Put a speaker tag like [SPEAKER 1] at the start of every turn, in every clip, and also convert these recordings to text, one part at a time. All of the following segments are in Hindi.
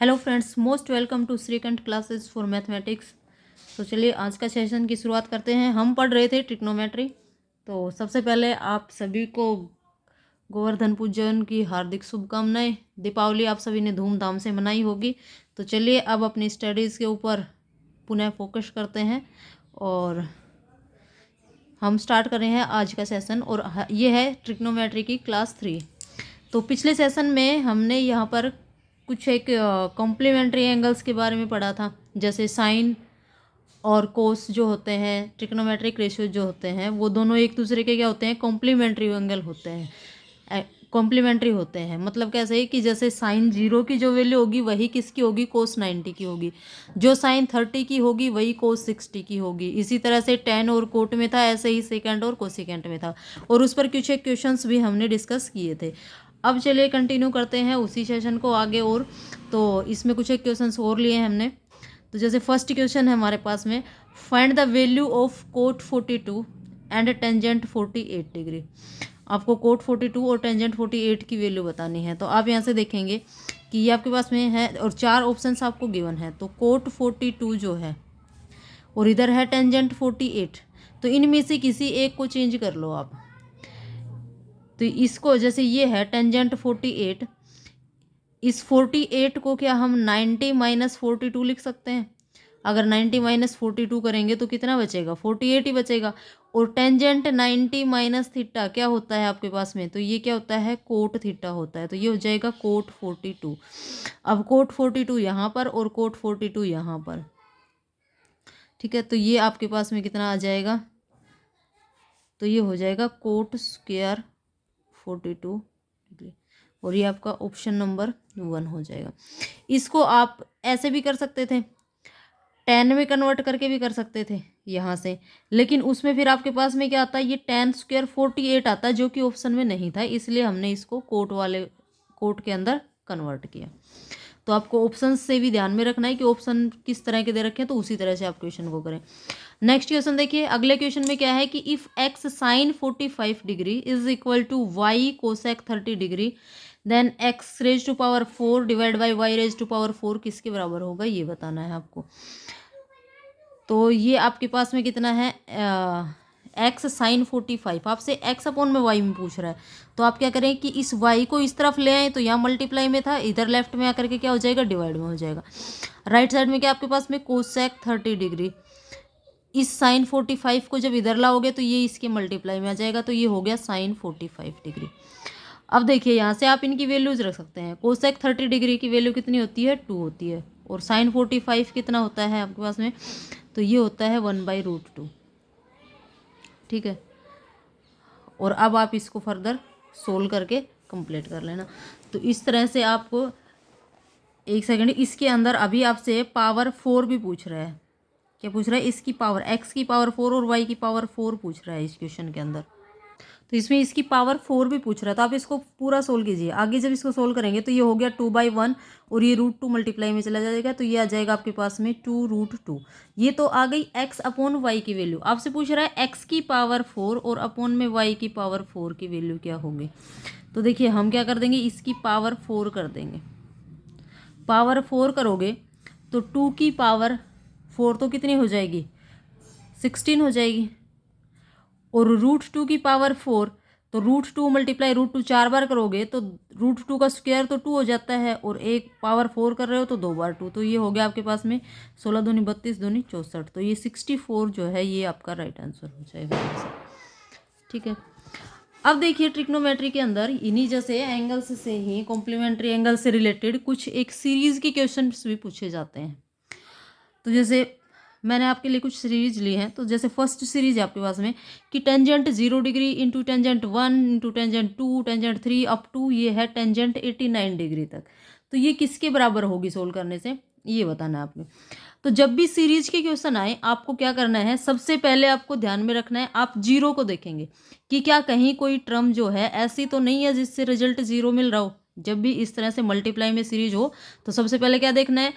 [SPEAKER 1] Hello friends, most welcome to Shrikanth classes for mathematics. तो चलिए आज का सेशन की शुरुआत करते हैं। हम पढ़ रहे थे ट्रिग्नोमेट्री। तो सबसे पहले आप सभी को गोवर्धन पूजन की हार्दिक शुभकामनाएं। दीपावली आप सभी ने धूमधाम से मनाई होगी। तो चलिए अब अपनी स्टडीज़ के ऊपर पुनः फोकस करते हैं और हम स्टार्ट कर रहे हैं आज का सेशन। और ये है ट्रिग्नोमेट्री की क्लास 3। तो पिछले सेशन में हमने यहाँ पर कुछ एक कॉम्प्लीमेंट्री एंगल्स के बारे में पढ़ा था, जैसे साइन और कोस जो होते हैं, ट्रिग्नोमेट्रिक रेशियो जो होते हैं, वो दोनों एक दूसरे के क्या होते हैं, कॉम्प्लीमेंट्री एंगल होते हैं। कॉम्प्लीमेंट्री होते हैं मतलब कैसे कि जैसे साइन 0 की जो वैल्यू होगी वही किसकी होगी, कोस 90 की होगी। जो साइन 30 की होगी वही कोस 60 की होगी। इसी तरह से टेन और कोट में था, ऐसे ही सेकेंड और कोसिकेंट में था। और उस पर कुछ एक क्वेश्चंस भी हमने डिस्कस किए थे। अब चलिए कंटिन्यू करते हैं उसी सेशन को आगे। और तो इसमें कुछ एक क्वेश्चंस और लिए हैं हमने। तो जैसे फर्स्ट क्वेश्चन है हमारे पास में, find the value of cot 42 and tangent 48 degree. आपको कोट 42 और टेंजेंट 48 की वैल्यू बतानी है। तो आप यहाँ से देखेंगे कि ये आपके पास में है और चार ऑप्शंस आपको गिवन है। तो कोट 42 जो है और इधर है टेंजेंट 48, तो इनमें से किसी एक को चेंज कर लो आप। तो इसको जैसे ये है टेंजेंट 48, इस 48 को क्या हम 90 माइनस 42 लिख सकते हैं। अगर 90 माइनस 42 करेंगे तो कितना बचेगा, 48 ही बचेगा। और टेंजेंट 90 माइनस थीटा क्या होता है आपके पास में, तो ये क्या होता है, कोट थीटा होता है। तो ये हो जाएगा कोट 42। अब कोट 42 यहाँ पर और कोट 42 यहाँ पर, ठीक है। तो ये आपके पास में कितना आ जाएगा, तो ये हो जाएगा कोट स्क्वायर 42 डिग्री। और ये आपका ऑप्शन नंबर 1 हो जाएगा। इसको आप ऐसे भी कर सकते थे, 10 में कन्वर्ट करके भी कर सकते थे यहाँ से, लेकिन उसमें फिर आपके पास में क्या आता है, ये 10 स्क्वायर 48 आता है, जो कि ऑप्शन में नहीं था, इसलिए हमने इसको कोट के अंदर कन्वर्ट किया। तो आपको ऑप्शन से भी ध्यान में रखना है कि ऑप्शन किस तरह के दे रखे हैं, तो उसी तरह से आप क्वेश्चन को करें। नेक्स्ट क्वेश्चन देखिए, अगले क्वेश्चन में क्या है कि if x sine 45 degree is equal to y cosec 30 degree, then x raise to power 4 divide by y raise to power 4 किसके बराबर होगा, ये बताना है आपको। तो ये आपके पास में कितना है, एक्स साइन 45, आपसे एक्स अपॉन में वाई में पूछ रहा है। तो आप क्या करें कि इस वाई को इस तरफ ले आए, तो यहाँ मल्टीप्लाई में था, इधर लेफ्ट में आकर के क्या हो जाएगा, डिवाइड में हो जाएगा। राइट साइड में क्या आपके पास में कोसेक 30 डिग्री, इस साइन 45 को जब इधर लाओगे तो ये इसके मल्टीप्लाई में आ जाएगा, तो ये हो गया साइन 45 डिग्री। अब देखिए यहाँ से आप इनकी वैल्यूज रख सकते हैं। कोसेक 30 डिग्री की वैल्यू कितनी होती है, 2 होती है। और साइन 45 कितना होता है आपके पास में, तो ये होता है 1/√2, ठीक है। और अब आप इसको फर्दर सोल्व करके कंप्लीट कर लेना। तो इस तरह से आपको, एक सेकंड, इसके अंदर अभी आपसे पावर 4 भी पूछ रहा है। क्या पूछ रहा है, इसकी पावर, एक्स की पावर 4 और वाई की पावर 4 पूछ रहा है इस क्वेश्चन के अंदर। तो इसमें इसकी पावर 4 भी पूछ रहा है। तो आप इसको पूरा सोल्व कीजिए। आगे जब इसको सोल्व करेंगे तो ये हो गया 2/1 और ये √2 मल्टीप्लाई में चला जाएगा, तो ये आ जाएगा आपके पास में 2√2। ये तो आ गई एक्स अपॉन वाई की वैल्यू। आपसे पूछ रहा है एक्स की पावर 4 और अपॉन में वाई की पावर 4 की वैल्यू क्या होगी। तो देखिए हम क्या कर देंगे, इसकी पावर 4 कर देंगे। पावर 4 करोगे तो 2 की पावर 4 तो कितनी हो जाएगी, 16 हो जाएगी। और √2 की पावर 4, तो √2 मल्टीप्लाई √2 4 बार करोगे तो √2 का स्क्वायर तो 2 हो जाता है, और एक पावर 4 कर रहे हो तो 2 बार 2, तो ये हो गया आपके पास में 16 दूनी 32 दूनी 64। तो ये 64 जो है ये आपका राइट आंसर हो जाएगा, ठीक है। अब देखिए ट्रिग्नोमेट्री के अंदर इन्हीं जैसे एंगल्स से ही, कॉम्प्लीमेंट्री एंगल से रिलेटेड कुछ एक सीरीज के क्वेश्चन भी पूछे जाते हैं। तो जैसे मैंने आपके लिए कुछ सीरीज ली हैं। तो जैसे फर्स्ट सीरीज है आपके पास में कि tangent 0 degree into tangent 1 into tangent 2 tangent 3 up to ये है टेंजेंट 89 डिग्री तक। तो ये किसके बराबर होगी सोल्व करने से, ये बताना है आपने। तो जब भी सीरीज के क्वेश्चन आए आपको क्या करना है, सबसे पहले आपको ध्यान में रखना है, आप जीरो को देखेंगे कि क्या कहीं कोई टर्म जो है ऐसी तो नहीं है जिससे रिजल्ट 0 मिल रहा हो। जब भी इस तरह से मल्टीप्लाई में सीरीज हो तो सबसे पहले क्या देखना है,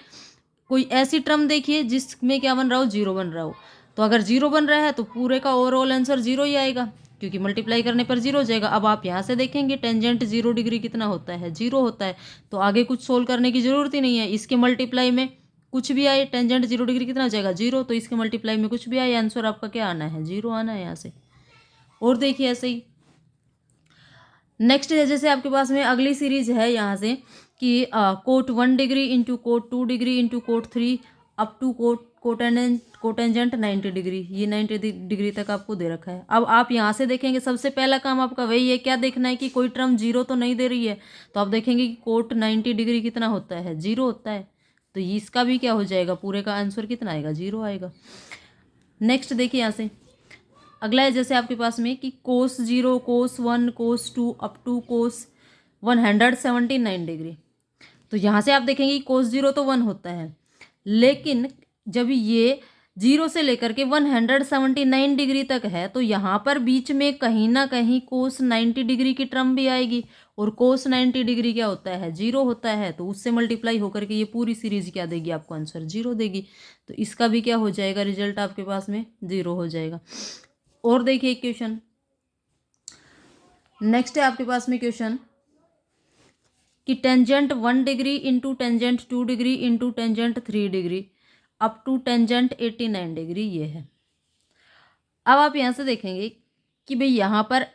[SPEAKER 1] कोई ऐसी टर्म देखिए जिसमें क्या बन रहा हो, 0 बन रहा हो। तो अगर 0 बन रहा है तो पूरे का ओवरऑल आंसर 0 ही आएगा, क्योंकि मल्टीप्लाई करने पर 0 हो जाएगा। अब आप यहाँ से देखेंगे टेंजेंट 0 डिग्री कितना होता है, 0 होता है, तो आगे कुछ सोल्व करने की ज़रूरत ही नहीं है। इसके मल्टीप्लाई में कुछ भी आए, टेंजेंट 0 डिग्री कितना हो जाएगा, 0, तो इसके मल्टीप्लाई में कुछ भी आए, आंसर आपका क्या आना है, 0 आना है यहाँ से। और देखिए ऐसे ही नेक्स्ट है, जैसे आपके पास में अगली सीरीज है यहाँ से कि cot 1 degree into cot 2 degree into cot 3 up to cotangent 90 degree, ये 90 डिग्री तक आपको दे रखा है। अब आप यहाँ से देखेंगे सबसे पहला काम आपका वही है, क्या देखना है कि कोई टर्म 0 तो नहीं दे रही है। तो आप देखेंगे कि कोट 90 डिग्री कितना होता है, 0 होता है, तो इसका भी क्या हो जाएगा, पूरे का आंसर कितना आएगा, 0 आएगा। नेक्स्ट देखिए यहाँ से अगला है, जैसे आपके पास में कि कोस 0, कोस 1, कोस 2 अप टू कोस 179 डिग्री। तो यहाँ से आप देखेंगे कि कोस 0 तो 1 होता है, लेकिन जब ये 0 से लेकर के 179 डिग्री तक है तो यहाँ पर बीच में कहीं ना कहीं कोस 90 डिग्री की टर्म भी आएगी, और कोस 90 डिग्री क्या होता है, 0 होता है, तो उससे मल्टीप्लाई होकर के ये पूरी सीरीज क्या देगी आपको, आंसर 0 देगी। तो इसका भी क्या हो जाएगा, रिजल्ट आपके पास में 0 हो जाएगा। और देखिए क्वेश्चन नेक्स्ट है आपके पास में क्वेश्चन कि tangent 1 degree into tangent 2 degree into tangent 3 degree up to tangent 89 degree, ये है। अब आप यहाँ से देखेंगे कि भाई यहाँ पर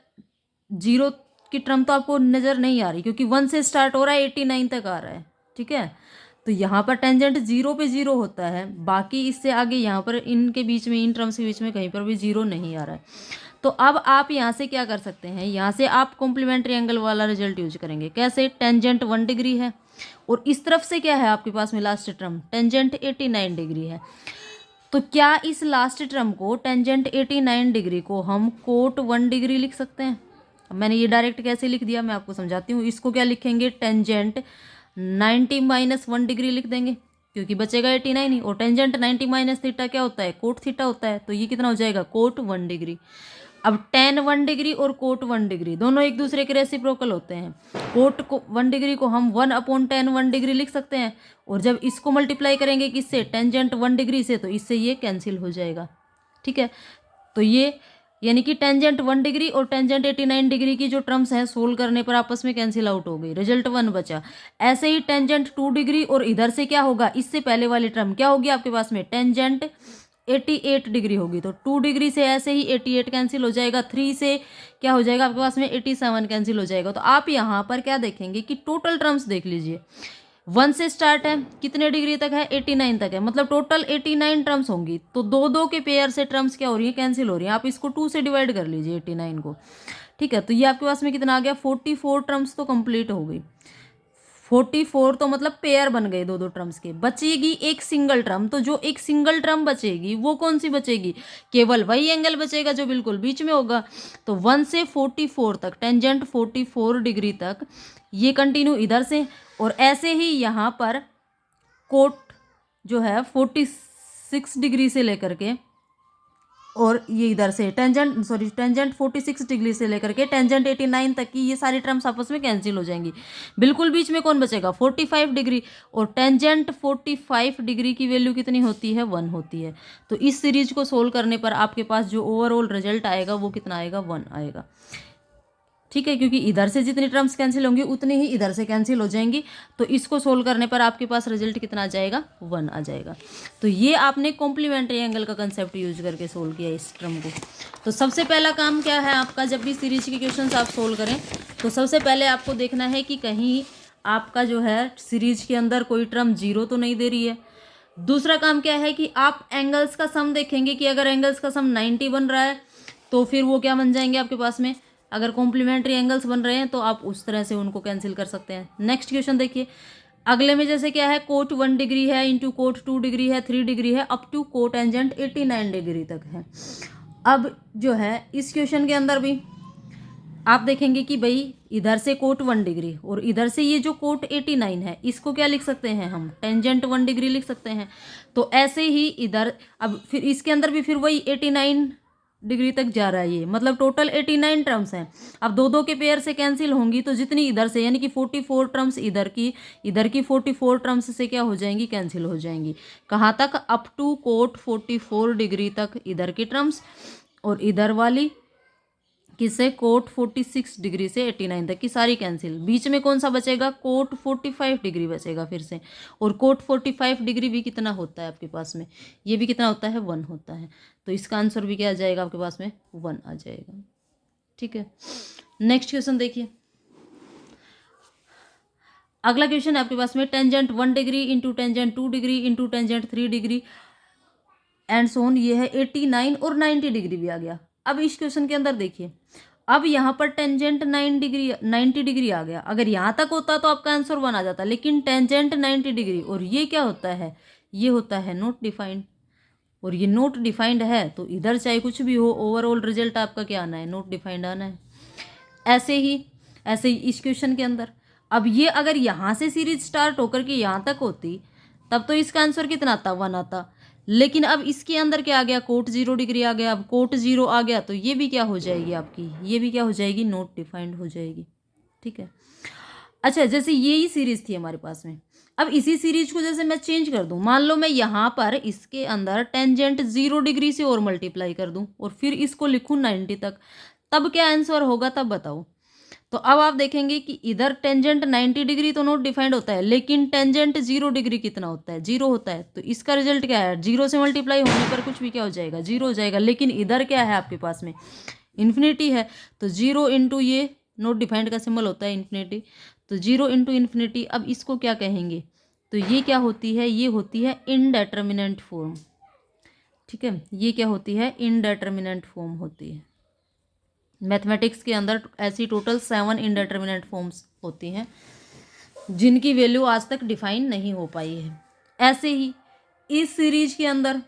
[SPEAKER 1] 0 की टर्म तो आपको नज़र नहीं आ रही, क्योंकि 1 से स्टार्ट हो रहा है 89 तक आ रहा है, ठीक है। तो यहाँ पर टेंजेंट 0 पे 0 होता है, बाकी इससे आगे यहाँ पर इनके बीच में, इन टर्म्स के बीच में कहीं पर भी 0 नहीं आ रहा है। तो अब आप यहाँ से क्या कर सकते हैं, यहाँ से आप कॉम्प्लीमेंट्री एंगल वाला रिजल्ट यूज करेंगे। कैसे, टेंजेंट 1 डिग्री है और इस तरफ से क्या है आपके पास में लास्ट टर्म टेंजेंट 89 डिग्री है। तो क्या इस लास्ट टर्म को टेंजेंट 89 डिग्री को हम कोट 1 डिग्री लिख सकते हैं। अब मैंने ये डायरेक्ट कैसे लिख दिया मैं आपको समझाती हूँ। इसको क्या लिखेंगे, टेंजेंट 90 माइनस 1 डिग्री लिख देंगे, क्योंकि बचेगा 89 ही, और टेंजेंट 90 माइनस थीटा क्या होता है, कोट थीटा होता है, तो ये कितना हो जाएगा, कोट 1 डिग्री। अब टेन 1 डिग्री और कोट 1 डिग्री दोनों एक दूसरे के रेसिप्रोकल होते हैं। कोट को 1 डिग्री को हम 1/10 1 डिग्री लिख सकते हैं, और जब इसको मल्टीप्लाई करेंगे किससे, टेंजेंट 1 डिग्री से, तो इससे ये कैंसिल हो जाएगा, ठीक है। तो ये यानी कि टेंजेंट 1 डिग्री और टेंजेंट 89 डिग्री की जो टर्म्स हैं सोल्व करने पर आपस में कैंसिल आउट हो गई, रिजल्ट 1 बचा। ऐसे ही टेंजेंट 2 डिग्री और इधर से क्या होगा, इससे पहले वाली टर्म क्या होगी आपके पास में, टेंजेंट 88 डिग्री होगी, तो 2 डिग्री से ऐसे ही 88 कैंसिल हो जाएगा, 3 से क्या हो जाएगा आपके पास में 87 कैंसिल हो जाएगा। तो आप यहाँ पर क्या देखेंगे कि टोटल टर्म्स देख लीजिए, 1 से स्टार्ट है, कितने डिग्री तक है, 89 तक है, मतलब टोटल 89 टर्म्स होंगी। तो दो दो के पेयर से टर्म्स क्या हो रही है, कैंसिल हो रही है। आप इसको 2 से डिवाइड कर लीजिए 89 को, ठीक है। तो ये आपके पास में कितना आ गया, 44 टर्म्स तो कंप्लीट हो गई। 44 तो मतलब पेयर बन गए दो दो टर्म्स के। बचेगी एक सिंगल टर्म, तो जो एक सिंगल टर्म बचेगी वो कौन सी बचेगी, केवल वही एंगल बचेगा जो बिल्कुल बीच में होगा। तो 1 से 44 तक, टेंजेंट 44 डिग्री तक ये कंटिन्यू इधर से, और ऐसे ही यहाँ पर कोट जो है 46 डिग्री से लेकर के, और ये इधर से टेंजेंट 46 डिग्री से लेकर के टेंजेंट 89 तक की ये सारी टर्म्स आपस में कैंसिल हो जाएंगी। बिल्कुल बीच में कौन बचेगा, 45 डिग्री, और टेंजेंट 45 डिग्री की वैल्यू कितनी होती है, 1 होती है। तो इस सीरीज को सोल्व करने पर आपके पास जो ओवरऑल रिजल्ट आएगा वो कितना आएगा, 1 आएगा, ठीक है। क्योंकि इधर से जितनी टर्म्स कैंसिल होंगी उतनी ही इधर से कैंसिल हो जाएंगी। तो इसको सोल्व करने पर आपके पास रिजल्ट कितना आ जाएगा, 1 आ जाएगा। तो ये आपने कॉम्प्लीमेंट्री एंगल का कंसेप्ट यूज करके सोल्व किया इस टर्म को। तो सबसे पहला काम क्या है आपका, जब भी सीरीज के क्वेश्चन आप सोल्व करें तो सबसे पहले आपको देखना है कि कहीं आपका जो है सीरीज के अंदर कोई टर्म 0 तो नहीं दे रही है। दूसरा काम क्या है कि आप एंगल्स का सम देखेंगे कि अगर एंगल्स का सम 90 बन रहा है तो फिर वो क्या बन जाएंगे आपके पास में, अगर कॉम्प्लीमेंट्री एंगल्स बन रहे हैं तो आप उस तरह से उनको कैंसिल कर सकते हैं। नेक्स्ट क्वेश्चन देखिए, अगले में जैसे क्या है, कोट 1 डिग्री है इंटू कोट 2 डिग्री है, 3 डिग्री है, up to cotangent 89 degree तक है। अब जो है इस क्वेश्चन के अंदर भी आप देखेंगे कि भाई इधर से कोट 1 डिग्री और इधर से ये जो कोट 89 है इसको क्या लिख सकते हैं हम, टेंजेंट 1 डिग्री लिख सकते हैं। तो ऐसे ही इधर अब फिर इसके अंदर भी फिर वही 89 डिग्री तक जा रहा है ये, मतलब टोटल 89 टर्म्स हैं। अब दो दो के पेयर से कैंसिल होंगी तो जितनी इधर से यानी कि 44 टर्म्स इधर की 44 टर्म्स से क्या हो जाएंगी, कैंसिल हो जाएंगी। कहाँ तक, अप टू कोट 44 डिग्री तक इधर की टर्म्स, और इधर वाली किससे, कोट 46 डिग्री से 89 तक की सारी कैंसिल। बीच में कौन सा बचेगा, कोट 45 डिग्री बचेगा फिर से। और कोट 45 डिग्री भी कितना होता है आपके पास में, ये भी कितना होता है, 1 होता है। तो इसका आंसर भी क्या आ जाएगा आपके पास में, 1 आ जाएगा। ठीक है, नेक्स्ट क्वेश्चन देखिए। अगला क्वेश्चन है आपके पास में, tangent 1 degree into tangent 2 degree into tangent 3 degree and so on, ये है 89 और 90 डिग्री भी आ गया। अब इस क्वेश्चन के अंदर देखिए, अब यहाँ पर टेंजेंट 90 डिग्री आ गया। अगर यहाँ तक होता तो आपका आंसर 1 आ जाता, लेकिन टेंजेंट 90 डिग्री और ये क्या होता है, ये होता है नॉट डिफाइंड। और ये नॉट डिफाइंड है तो इधर चाहे कुछ भी हो, ओवरऑल रिजल्ट आपका क्या आना है, नॉट डिफाइंड आना है। ऐसे ही इस क्वेश्चन के अंदर, अब ये अगर यहाँ से सीरीज स्टार्ट होकर के यहाँ तक होती तब तो इसका आंसर कितना आता, 1 आता। लेकिन अब इसके अंदर क्या आ गया, कोट 0 डिग्री आ गया। अब कोट 0 आ गया तो ये भी क्या हो जाएगी आपकी, ये भी क्या हो जाएगी, नॉट डिफाइंड हो जाएगी। ठीक है, अच्छा जैसे ये ही सीरीज थी हमारे पास में, अब इसी सीरीज को जैसे मैं चेंज कर दूं, मान लो मैं यहाँ पर इसके अंदर टेंजेंट 0 डिग्री से और मल्टीप्लाई कर दूं और फिर इसको लिखूं 90 तक, तब क्या आंसर होगा, तब बताओ। तो अब आप देखेंगे कि इधर टेंजेंट 90 डिग्री तो नॉट डिफाइंड होता है, लेकिन टेंजेंट 0 डिग्री कितना होता है, 0 होता है। तो इसका रिजल्ट क्या है, 0 से मल्टीप्लाई होने पर कुछ भी क्या हो जाएगा, 0 हो जाएगा। लेकिन इधर क्या है आपके पास में, इन्फिनिटी है, तो 0 इंटू ये नॉट डिफाइंड का सिंबल होता है इन्फिनिटी, तो 0 इंटू इन्फिनिटी। अब इसको क्या कहेंगे, तो ये क्या होती है, ये होती है इनडेटर्मिनेंट फॉर्म। ठीक है, ये क्या होती है, इनडेटर्मिनेंट फॉर्म होती है। मैथमेटिक्स के अंदर ऐसी टोटल 7 इनडेटर्मिनेंट फॉर्म्स होती हैं जिनकी वैल्यू आज तक डिफाइन नहीं हो पाई है। ऐसे ही इस सीरीज के अंदर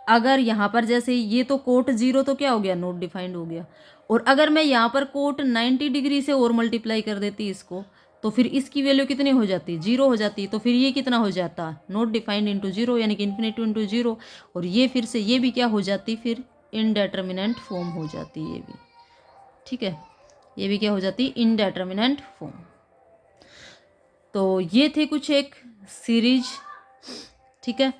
[SPEAKER 1] अगर यहाँ पर जैसे ये तो कोट 0 तो क्या हो गया, नॉट डिफाइंड हो गया। और अगर मैं यहाँ पर कोट 90 डिग्री से और मल्टीप्लाई कर देती इसको, तो फिर इसकी वैल्यू कितनी हो जाती, 0 हो जाती। तो फिर ये कितना हो जाता, नॉट डिफाइंड इंटू 0, यानी कि इन्फिनिटी इंटू 0। और ये फिर से ये भी क्या हो जाती, फिर इनडेटर्मिनेंट फॉर्म हो जाती है ये भी। ठीक है, ये भी क्या हो जाती, इनडेटर्मिनेंट फॉर्म। तो ये थे कुछ एक सीरीज। ठीक है,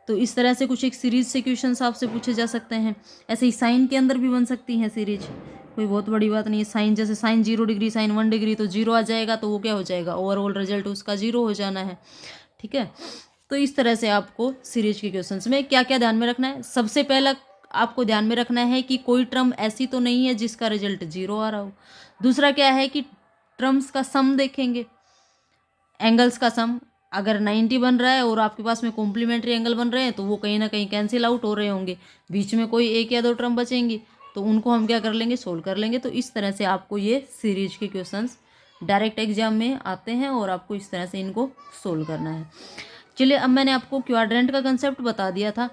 [SPEAKER 1] तो इस तरह से कुछ एक सीरीज से क्वेश्चंस आपसे पूछे जा सकते हैं। ऐसे ही साइन के अंदर भी बन सकती हैं सीरीज, कोई बहुत बड़ी बात नहीं है। साइन जैसे साइन 0 डिग्री साइन 1 डिग्री, तो 0 आ जाएगा तो वो क्या हो जाएगा, ओवरऑल रिजल्ट उसका 0 हो जाना है। ठीक है, तो इस तरह से आपको सीरीज के क्वेश्चंस में क्या क्या ध्यान में रखना है। सबसे पहला आपको ध्यान में रखना है कि कोई टर्म ऐसी तो नहीं है जिसका रिजल्ट 0 आ रहा हो। दूसरा क्या है कि टर्म्स का सम देखेंगे, एंगल्स का सम। अगर 90 बन रहा है और आपके पास में कॉम्प्लीमेंट्री एंगल बन रहे हैं तो वो कहीं ना कहीं कैंसिल आउट हो रहे होंगे, बीच में कोई 1 या 2 टर्म बचेंगी, तो उनको हम क्या कर लेंगे, सोल्व कर लेंगे। तो इस तरह से आपको ये सीरीज के क्वेश्चंस डायरेक्ट एग्जाम में आते हैं और आपको इस तरह से इनको सोल्व करना है। चलिए, अब मैंने आपको क्वाड्रेंट का कंसेप्ट बता दिया था।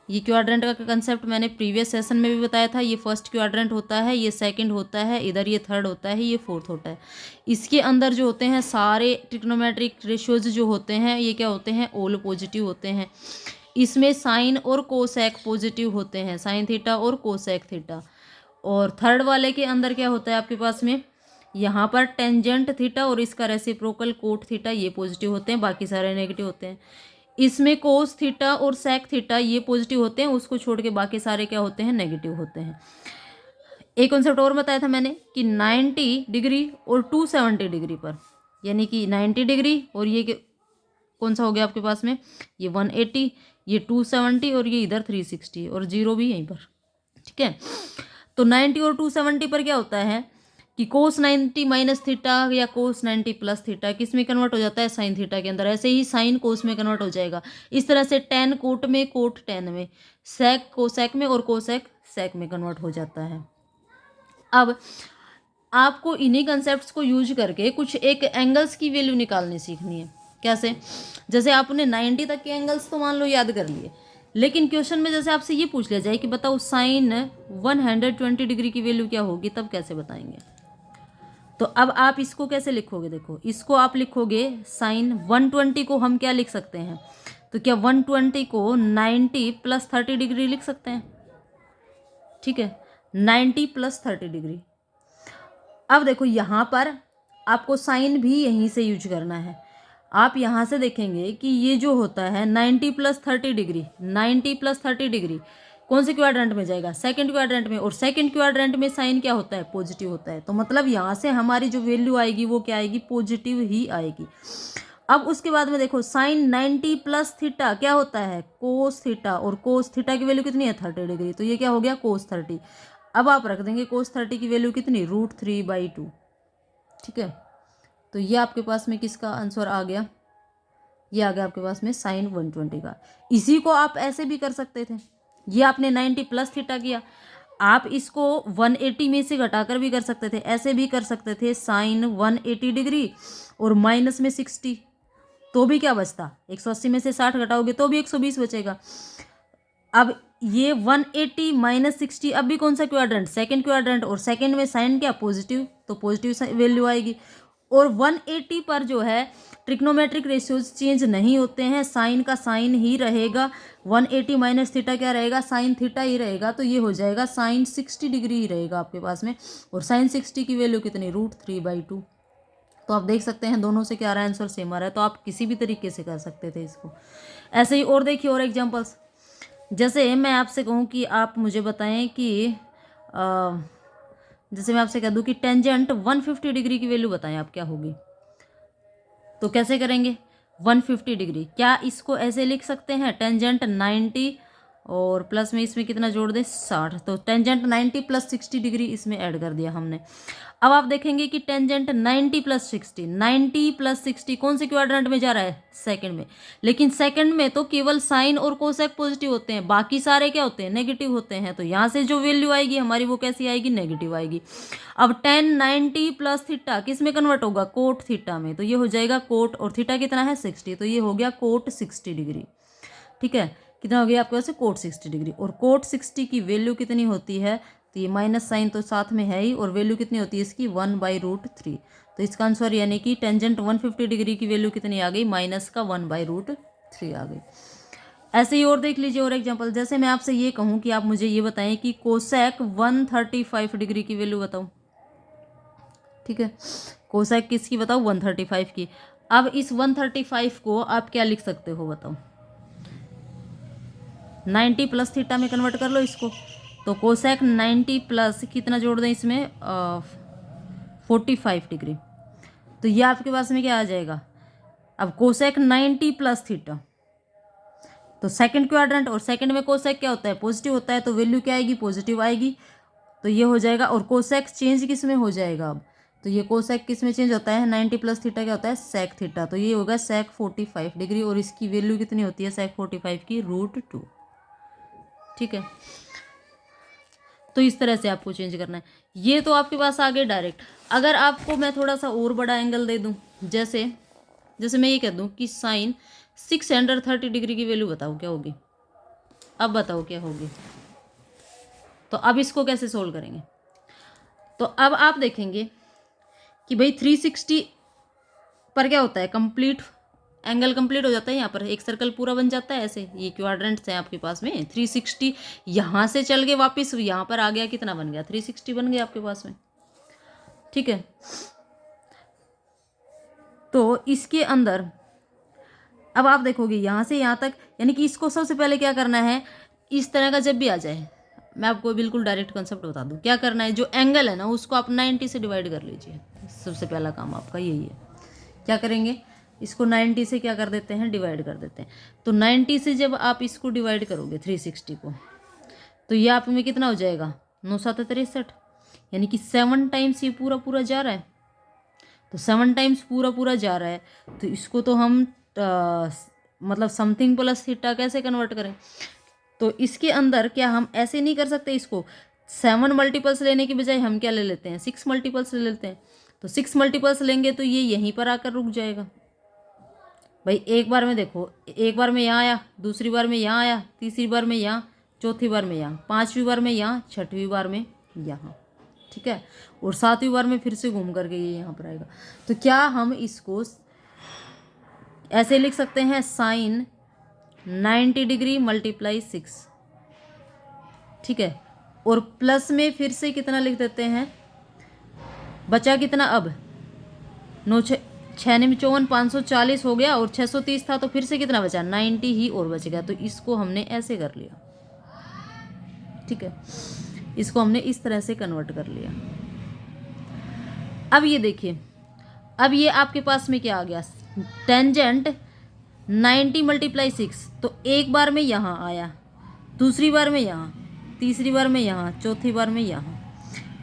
[SPEAKER 1] ये क्वाड्रेंट का कंसेप्ट मैंने प्रीवियस सेशन में भी बताया था। ये फर्स्ट क्वाड्रेंट होता है, ये सेकंड होता है, इधर ये थर्ड होता है, ये फोर्थ होता है। इसके अंदर जो होते हैं सारे ट्रिग्नोमेट्रिक रेशियोज जो होते हैं, ये क्या होते हैं, ऑल पॉजिटिव होते हैं। इसमें साइन और कोसेक पॉजिटिव होते हैं, साइन थीटा और कोसेक थीटा। और थर्ड वाले के अंदर क्या होता है आपके पास में, यहाँ पर टेंजेंट थीटा और इसका रेसिप्रोकल कोट थीटा, ये पॉजिटिव होते हैं, बाकी सारे नेगेटिव होते हैं। इसमें कोस थीटा और सेक थीटा ये पॉजिटिव होते हैं, उसको छोड़ के बाकी सारे क्या होते हैं, नेगेटिव होते हैं। एक कॉन्सेप्ट और बताया था मैंने कि 90 डिग्री और 270 डिग्री पर, यानी कि 90 डिग्री और ये कौन सा हो गया आपके पास में, ये 180, ये 270 और ये इधर 360 और 0 भी यहीं पर। ठीक है, तो 90 और 270 पर क्या होता है कि कोस 90 माइनस थीटा या कोस 90 प्लस थीटा किस में कन्वर्ट हो जाता है, साइन थीटा के अंदर। ऐसे ही साइन कोस में कन्वर्ट हो जाएगा। इस तरह से टेन कोट में, कोट टेन में, सेक कोसेक में और कोसेक सेक में कन्वर्ट हो जाता है। अब आपको इन्हीं कंसेप्ट्स को यूज करके कुछ एक एंगल्स की वैल्यू निकालनी सीखनी है। कैसे, जैसे आपने 90 तक के एंगल्स तो मान लो याद कर लिए, लेकिन क्वेश्चन में जैसे आपसे ये पूछ लिया जाए कि बताओ साइन 120 डिग्री की वैल्यू क्या होगी, तब कैसे बताएंगे। तो अब आप इसको कैसे लिखोगे, देखो इसको आप लिखोगे साइन 120 को हम क्या लिख सकते हैं, तो क्या 120 को 90 प्लस 30 डिग्री लिख सकते हैं। ठीक है, 90 प्लस 30 डिग्री। अब देखो यहाँ पर आपको साइन भी यहीं से यूज करना है। आप यहाँ से देखेंगे कि ये जो होता है 90 प्लस 30 डिग्री, 90 प्लस 30 डिग्री कौन से क्वाड्रेंट में जाएगा, सेकंड क्वाड्रेंट में, और सेकंड क्वाड्रेंट में साइन क्या होता है, पॉजिटिव होता है। तो मतलब यहाँ से हमारी जो वैल्यू आएगी वो क्या आएगी, पॉजिटिव ही आएगी। अब उसके बाद में देखो साइन 90 प्लस थीटा क्या होता है, कोस थीटा, और कोस थीटा की वैल्यू कितनी है, 30 डिग्री। तो ये क्या हो गया, कोस 30। अब आप रख देंगे कोस 30 की वैल्यू कितनी, √3/2। ठीक है, तो ये आपके पास में किसका आंसर आ गया, ये आ गया आपके पास में साइन 120 का। इसी को आप ऐसे भी कर सकते थे, ये आपने 90 प्लस थीटा किया, आप इसको 180 में से घटाकर भी कर सकते थे, ऐसे भी कर सकते थे साइन 180 डिग्री और माइनस में 60, तो भी क्या बचता, 180 में से 60 घटाओगे तो भी 120 बचेगा। अब ये 180 माइनस 60, अब भी कौन सा क्वाड्रेंट, सेकंड क्वाड्रेंट, और सेकंड में साइन क्या, पॉजिटिव, तो पॉजिटिव वैल्यू आएगी। और 180 पर जो है ट्रिग्नोमेट्रिक रेशियोज चेंज नहीं होते हैं, साइन का साइन ही रहेगा, 180 माइनस थीटा क्या रहेगा, साइन थीटा ही रहेगा। तो ये हो जाएगा साइन 60 डिग्री ही रहेगा आपके पास में, और साइन 60 की वैल्यू कितनी, √3/2। तो आप देख सकते हैं दोनों से क्या आ रहा है, आंसर सेम आ रहा है। तो आप किसी भी तरीके से कर सकते थे इसको। ऐसे ही और देखिए और एग्जाम्पल्स, जैसे मैं आपसे कहूँ कि आप मुझे बताएं कि जैसे मैं आपसे कह दूँ कि टेंजेंट 150 डिग्री की वैल्यू बताएं आप क्या होगी, तो कैसे करेंगे, 150 डिग्री, क्या इसको ऐसे लिख सकते हैं, टेंजेंट 90 और प्लस में इसमें कितना जोड़ दें, 60, तो टेंजेंट 90 प्लस 60 डिग्री इसमें ऐड कर दिया हमने। अब आप देखेंगे कि टेंजेंट 90 प्लस 60, 90 प्लस 60 कौन से क्वाड्रेंट में जा रहा है, सेकंड में। लेकिन सेकंड में तो केवल साइन और कोसेक पॉजिटिव होते हैं, बाकी सारे क्या होते हैं, नेगेटिव होते हैं। तो यहाँ से जो वैल्यू आएगी हमारी वो कैसी आएगी, नेगेटिव आएगी। अब 1090 प्लस थीटा किस में कन्वर्ट होगा, कोट थीटा में, तो ये हो जाएगा कोट, और थीटा कितना है 60, तो ये हो गया कोट 60 डिग्री। ठीक है, कितना हो गया आपके पास, कोट 60 डिग्री। और कोट 60 की वैल्यू कितनी होती है, तो ये माइनस साइन तो साथ में है ही, और वैल्यू कितनी होती है इसकी, 1/√3। तो इसका आंसर यानी कि टेंजेंट 150 डिग्री की वैल्यू कितनी आ गई, माइनस का 1/√3 आ गई। ऐसे ही और देख लीजिए और एग्जांपल, जैसे मैं आपसे ये कहूँ कि आप मुझे ये बताएं कि कोसेक 135 डिग्री की वैल्यू बताओ। ठीक है, कोसेक किसकी बताओ, 135 की। अब इस 135 को आप क्या लिख सकते हो बताओ, 90 प्लस थीटा में कन्वर्ट कर लो इसको। तो कोसेक 90 प्लस कितना जोड़ दें इसमें, 45 डिग्री। तो ये आपके पास में क्या आ जाएगा, अब कोसेक 90 प्लस थीटा, तो सेकंड क्वाड्रेंट, और सेकंड में कोसेक क्या होता है, पॉजिटिव होता है, तो वैल्यू क्या आएगी, पॉजिटिव आएगी। तो ये हो जाएगा, और कोसेक चेंज किस में हो जाएगा अब, तो ये कोसेक किस में चेंज होता है, 90 प्लस थीटा क्या होता है, सेक थीटा, तो ये होगा सेक 45 डिग्री, और इसकी वैल्यू कितनी होती है सेक 45 की, √2। ठीक है, तो इस तरह से आपको चेंज करना है। ये तो आपके पास आ गए डायरेक्ट। अगर आपको मैं थोड़ा सा और बड़ा एंगल दे दूं, जैसे जैसे मैं ये कह दूं कि साइन 630 डिग्री की वैल्यू बताओ क्या होगी, अब बताओ क्या होगी। तो अब इसको कैसे सोल्व करेंगे, तो अब आप देखेंगे कि भाई 360 पर क्या होता है, कंप्लीट एंगल कंप्लीट हो जाता है, यहाँ पर एक सर्कल पूरा बन जाता है। ऐसे ये क्वाड्रेंट्स हैं आपके पास में, 360 यहाँ से चल के वापस यहाँ पर आ गया, कितना बन गया, 360 बन गया आपके पास में। ठीक है, तो इसके अंदर अब आप देखोगे यहाँ से यहाँ तक, यानी कि इसको सबसे पहले क्या करना है, इस तरह का जब भी आ जाए, मैं आपको बिल्कुल डायरेक्ट कंसेप्ट बता दूँ, क्या करना है, जो एंगल है ना उसको आप 90 से डिवाइड कर लीजिए। सबसे पहला काम आपका यही है, क्या करेंगे, इसको 90 से क्या कर देते हैं, डिवाइड कर देते हैं। तो 90 से जब आप इसको डिवाइड करोगे 360 को, तो ये आप में कितना हो जाएगा, 9 7 63, यानी कि 7 टाइम्स ये पूरा पूरा जा रहा है। तो 7 टाइम्स पूरा पूरा जा रहा है, तो इसको तो हम मतलब समथिंग प्लस थीटा कैसे कन्वर्ट करें। तो इसके अंदर क्या हम ऐसे नहीं कर सकते, इसको 7 मल्टीपल्स लेने की बजाय हम क्या ले लेते हैं, 6 मल्टीपल्स ले लेते हैं। तो 6 मल्टीपल्स लेंगे तो ये यहीं पर आकर रुक जाएगा। भाई एक बार में देखो, एक बार में यहाँ आया, दूसरी बार में यहाँ आया, तीसरी बार में यहाँ, चौथी बार में यहाँ, पांचवी बार में यहाँ, छठवीं बार में यहाँ। ठीक है, और सातवीं बार में फिर से घूम करके ये यहाँ पर आएगा। तो क्या हम इसको ऐसे लिख सकते हैं, साइन 90 डिग्री मल्टीप्लाई 6। ठीक है, और प्लस में फिर से कितना लिख देते हैं, बचा कितना अब, 9 6 54 540 हो गया, और 630 था तो फिर से कितना बचा, 90 ही और बच गया। तो इसको हमने ऐसे कर लिया। ठीक है, इसको हमने इस तरह से कन्वर्ट कर लिया। अब ये देखिए, अब ये आपके पास में क्या आ गया, टेंजेंट 90 × 6, तो एक बार में यहाँ आया, दूसरी बार में यहाँ, तीसरी बार में यहाँ, चौथी बार में यहाँ,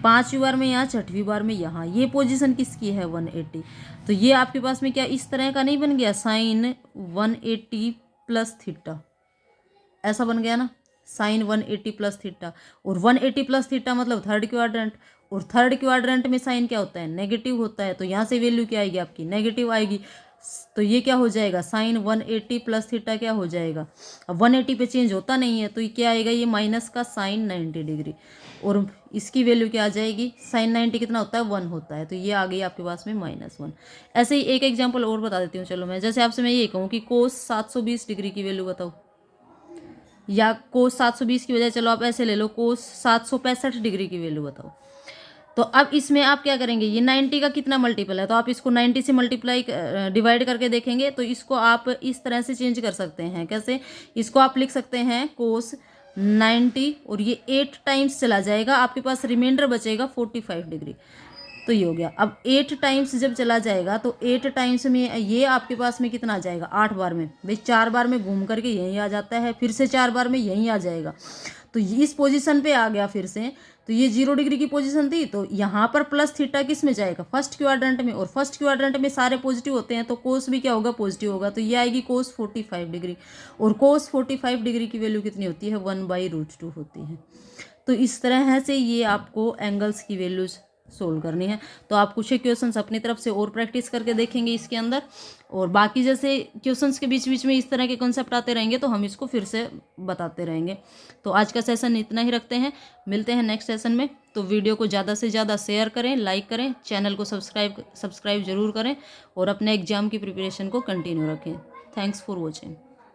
[SPEAKER 1] पांचवी बार में यहाँ, छठवीं बार में यहाँ। ये पोजीशन किसकी है, 180। तो ये आपके पास में क्या इस तरह का नहीं बन गया, साइन 180 प्लस थीटा, ऐसा बन गया ना, साइन 180 प्लस थीटा। और 180 प्लस थीटा मतलब थर्ड क्वाड्रेंट, और थर्ड क्वाड्रेंट में साइन क्या होता है, नेगेटिव होता है। तो यहाँ से वैल्यू क्या आएगी आपकी, नेगेटिव आएगी। तो ये क्या हो जाएगा, साइन 180 प्लस थीटा क्या हो जाएगा, अब 180 पे चेंज होता नहीं है, तो ये क्या आएगा, ये माइनस का साइन 90 डिग्री। और इसकी वैल्यू क्या आ जाएगी, साइन 90 कितना होता है, 1 होता है। तो ये आ गई आपके पास में -1। ऐसे ही एक एग्जाम्पल और बता देती हूँ। चलो मैं जैसे आपसे मैं ये कहूँ कि कोस 720 डिग्री की वैल्यू बताओ, या कोस 720 की बजाय चलो आप ऐसे ले लो, कोस 765 डिग्री की वैल्यू बताओ। तो अब इसमें आप क्या करेंगे, ये 90 का कितना मल्टीपल है, तो आप इसको 90 से मल्टीप्लाई डिवाइड करके देखेंगे। तो इसको आप इस तरह से चेंज कर सकते हैं, कैसे, इसको आप लिख सकते हैं कोस 90, और ये 8 टाइम्स चला जाएगा, आपके पास रिमाइंडर बचेगा 45 डिग्री। तो ये हो गया। अब 8 टाइम्स जब चला जाएगा तो 8 टाइम्स में ये आपके पास में कितना आ जाएगा, 8 बार में, भाई 4 बार में घूम करके यहीं आ जाता है, फिर से 4 बार में यहीं आ जाएगा। तो इस पोजीशन पे आ गया फिर से। तो ये 0 डिग्री की पोजीशन थी, तो यहाँ पर प्लस थीटा किस में जाएगा, फर्स्ट क्वाड्रेंट में, और फर्स्ट क्वाड्रेंट में सारे पॉजिटिव होते हैं, तो कोस भी क्या होगा, पॉजिटिव होगा। तो ये आएगी कोस 45 डिग्री, और कोस 45 डिग्री की वैल्यू कितनी होती है, 1/√2 होती है। तो इस तरह से ये आपको एंगल्स की वैल्यूज सोल्व करनी है। तो आप कुछ क्वेश्चंस अपनी तरफ से और प्रैक्टिस करके देखेंगे इसके अंदर, और बाकी जैसे क्वेश्चंस के बीच बीच में इस तरह के कॉन्सेप्ट आते रहेंगे तो हम इसको फिर से बताते रहेंगे। तो आज का सेशन इतना ही रखते हैं, मिलते हैं नेक्स्ट सेशन में। तो वीडियो को ज़्यादा से ज़्यादा शेयर करें, लाइक करें, चैनल को सब्सक्राइब ज़रूर करें, और अपने एग्जाम की प्रिपरेशन को कंटिन्यू रखें। Thanks for watching.